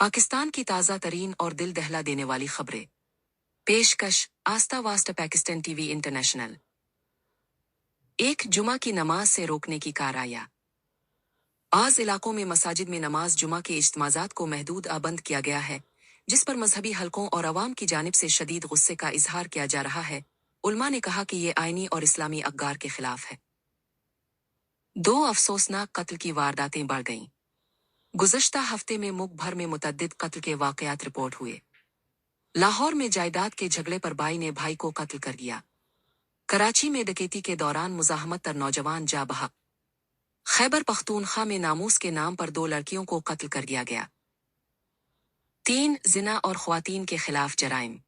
पाकिस्तान की ताज़ा तरीन और दिल दहला देने वाली खबरें। पेशकश आस्था वास्ता पाकिस्तान टीवी इंटरनेशनल। एक जुमा की नमाज से रोकने की कारआया। आज इलाकों में मसाजिद में नमाज जुमा के इज्तिमाज़ात को महदूद बंद किया गया है, जिस पर मजहबी हलकों और अवाम की जानिब से शदीद गुस्से का इजहार किया जा रहा है। उलमा ने कहा कि ये आईनी और इस्लामी अक़दार के खिलाफ है। 2 अफसोसनाक कत्ल की वारदातें बढ़ गईं। गुज़श्ता हफ्ते में मुल्क भर में मुतअद्दिद कत्ल के वाक़यात रिपोर्ट हुए। लाहौर में जायदाद के झगड़े पर भाई ने भाई को कत्ल कर दिया। कराची में डकैती के दौरान मुज़ाहमत तर नौजवान जा बहक। खैबर पख्तूनख्वा में नामूस के नाम पर 2 लड़कियों को कत्ल कर दिया गया। 3 जिना और ख्वातीन के खिलाफ जराइम।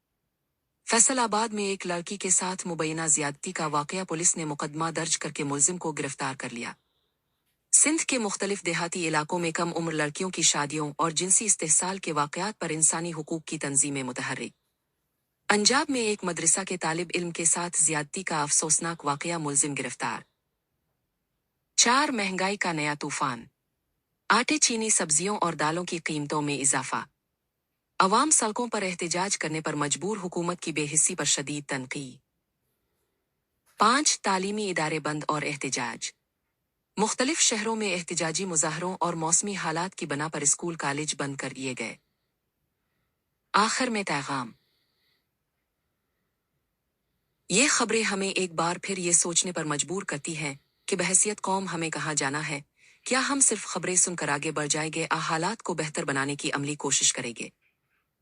फैसलाबाद में एक लड़की के साथ मुबैना ज़्यादती का वाक़या, पुलिस ने मुकदमा दर्ज करके मुलजिम को गिरफ्तार कर लिया। सिंध के मुख्तलिफ देहाती इलाकों में कम उम्र लड़कियों की शादियों और जिनसी इस्तेहसाल के वाक़यात पर इंसानी हुकूक की तंजीमें मुतहर्रिक। पंजाब में एक मदरसा के तालिब इल्म के साथ ज़्यादती का अफसोसनाक वाक़या, मुलजिम गिरफ्तार। 4 महंगाई का नया तूफान। आटे, चीनी, सब्जियों और दालों की कीमतों में इजाफा। अवाम सड़कों पर एहतजाज करने पर मजबूर, हुकूमत की बेहिस्सी पर शदीद तनकीद। 5 तालीमी इदारे बंद और एहतजाज। मुख्तलिफ शहरों में एहतजाजी मुजाहरों और मौसमी हालात की बना पर स्कूल कॉलेज बंद कर दिए गए। आखिर में पैगाम। ये खबरें हमें एक बार फिर ये सोचने पर मजबूर करती हैं कि बहैसियत कौम हमें कहाँ जाना है। क्या हम सिर्फ खबरें सुनकर आगे बढ़ जाएंगे या हालात को बेहतर बनाने की अमली कोशिश करेंगे?